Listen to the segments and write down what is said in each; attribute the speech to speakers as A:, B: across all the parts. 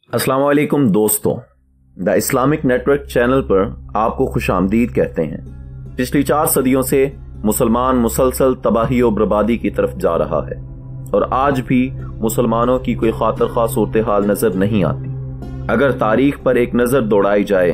A: अस्सलाम वालेकुम दोस्तों, द इस्लामिक नेटवर्क चैनल पर आपको खुशामदीद कहते हैं। पिछली 4 सदियों से मुसलमान मुसलसल तबाही और बर्बादी की तरफ जा रहा है और आज भी मुसलमानों की कोई खातिर खा सूरत हाल नजर नहीं आती। अगर तारीख पर एक नजर दौड़ाई जाए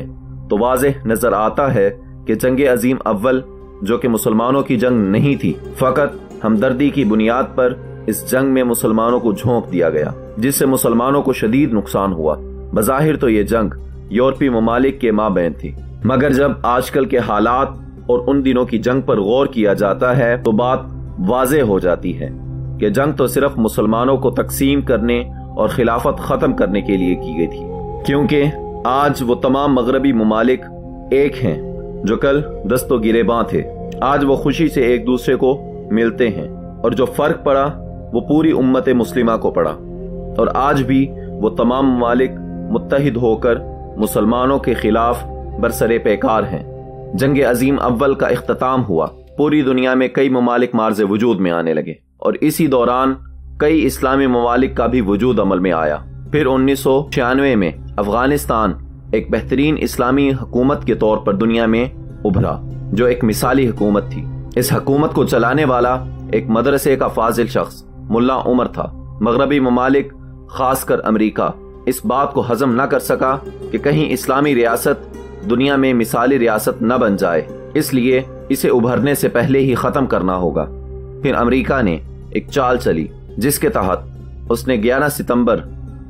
A: तो वाज़ेह नजर आता है कि जंग अजीम अव्वल, जो कि मुसलमानों की जंग नहीं थी, फकत हमदर्दी की बुनियाद पर इस जंग में मुसलमानों को झोंक दिया गया, जिससे मुसलमानों को शदीद नुकसान हुआ। बज़ाहिर तो ये जंग यूरोपीय ममालिक के माबैन थी, मगर जब आजकल के हालात और उन दिनों की जंग पर गौर किया जाता है तो बात वाज़ेह हो जाती है कि जंग तो सिर्फ मुसलमानों को तकसीम करने और खिलाफत खत्म करने के लिए की गई थी, क्योंकि आज वो तमाम मगरबी ममालिक एक हैं जो कल दस्तो गिरेबां थे। आज वो खुशी से एक दूसरे को मिलते हैं और जो फर्क पड़ा वो पूरी उम्मत मुस्लिमा को पड़ा, और आज भी वो तमाम ममालिक मुत्तहिद होकर मुसलमानों के खिलाफ बरसरे पैकार हैं। जंग अजीम अव्वल का इख्तिताम हुआ, पूरी दुनिया में कई ममालिक मार्ज़ वजूद में आने लगे और इसी दौरान कई इस्लामी ममालिक का भी वजूद अमल में आया। फिर 1996 में अफगानिस्तान एक बेहतरीन इस्लामी हुकूमत के तौर पर दुनिया में उभरा, जो एक मिसाली हुकूमत थी। इस हुकूमत को चलाने वाला एक मदरसे का फाजिल शख्स मुल्ला उमर था। मगरबी ममालिक, खासकर अमेरिका, इस बात को हजम न कर सका कि कहीं इस्लामी रियासत दुनिया में मिसाली रियासत न बन जाए, इसलिए इसे उभरने से पहले ही खत्म करना होगा। फिर अमेरिका ने एक चाल चली, जिसके तहत उसने 11 सितंबर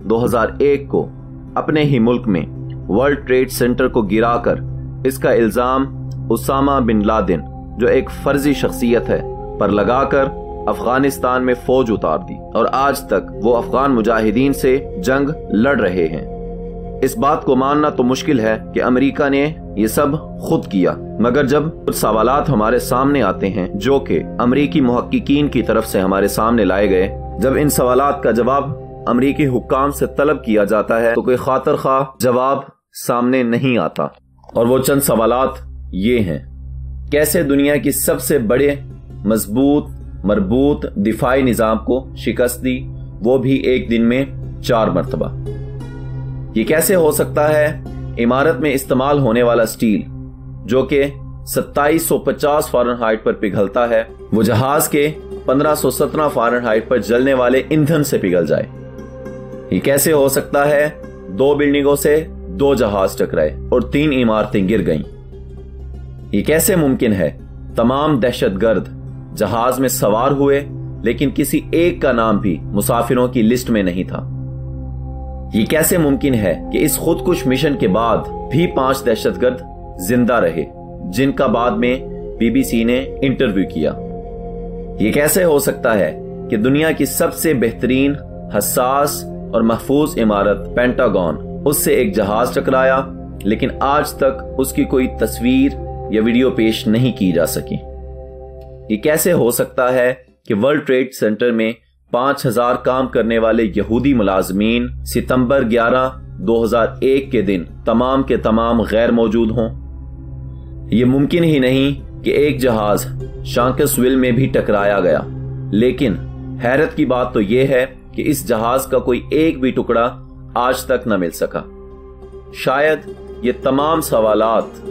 A: 2001 को अपने ही मुल्क में वर्ल्ड ट्रेड सेंटर को गिराकर इसका इल्जाम उसामा बिन लादेन, जो एक फर्जी शख्सियत है, पर लगाकर अफगानिस्तान में फौज उतार दी और आज तक वो अफगान मुजाहिदीन से जंग लड़ रहे हैं। इस बात को मानना तो मुश्किल है कि अमेरिका ने ये सब खुद किया, मगर जब कुछ सवालात हमारे सामने आते हैं जो कि अमेरिकी मुहक्किकीन की तरफ से हमारे सामने लाए गए, जब इन सवालात का जवाब अमेरिकी हुक्काम से तलब किया जाता है तो कोई खातिर खा जवाब सामने नहीं आता। और वो चंद सवालात ये हैं: कैसे दुनिया की सबसे बड़े मजबूत मरबूत दिफाई निजाम को शिकस्त दी, वो भी एक दिन में 4 मरतबा? ये कैसे हो सकता है इमारत में इस्तेमाल होने वाला स्टील, जो कि 2750 फ़ारेनहाइट पर पिघलता है, वो जहाज के 1517 फ़ारेनहाइट पर जलने वाले ईंधन से पिघल जाए? ये कैसे हो सकता है 2 बिल्डिंगों से 2 जहाज टकराए और 3 इमारतें गिर गईं? ये कैसे मुमकिन है तमाम दहशतगर्द जहाज में सवार हुए लेकिन किसी एक का नाम भी मुसाफिरों की लिस्ट में नहीं था? ये कैसे मुमकिन है कि इस खुदकुश मिशन के बाद भी 5 दहशतगर्द जिंदा रहे, जिनका बाद में बीबीसी ने इंटरव्यू किया? ये कैसे हो सकता है कि दुनिया की सबसे बेहतरीन, हसास और महफूज इमारत पेंटागन, उससे एक जहाज टकराया लेकिन आज तक उसकी कोई तस्वीर या वीडियो पेश नहीं की जा सकी? ये कैसे हो सकता है कि वर्ल्ड ट्रेड सेंटर में 5000 काम करने वाले यहूदी मुलाजमीन सितंबर 11, 2001 के दिन तमाम के तमाम गैर मौजूद हों? ये मुमकिन ही नहीं कि एक जहाज शांकसविल में भी टकराया गया, लेकिन हैरत की बात तो यह है कि इस जहाज का कोई एक भी टुकड़ा आज तक न मिल सका। शायद ये तमाम सवालात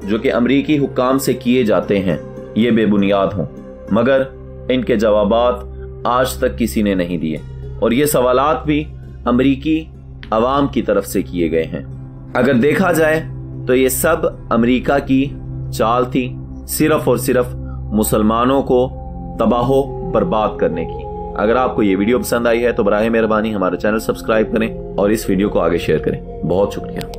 A: जो कि अमरीकी हुक्काम से किए जाते हैं ये बेबुनियाद हों, मगर इनके जवाबात आज तक किसी ने नहीं दिए और ये सवालात भी अमरीकी अवाम की तरफ से किए गए हैं। अगर देखा जाए तो ये सब अमरीका की चाल थी, सिर्फ और सिर्फ मुसलमानों को तबाहो बर्बाद करने की। अगर आपको ये वीडियो पसंद आई है तो बराए मेहरबानी हमारा चैनल सब्सक्राइब करें और इस वीडियो को आगे शेयर करें। बहुत शुक्रिया।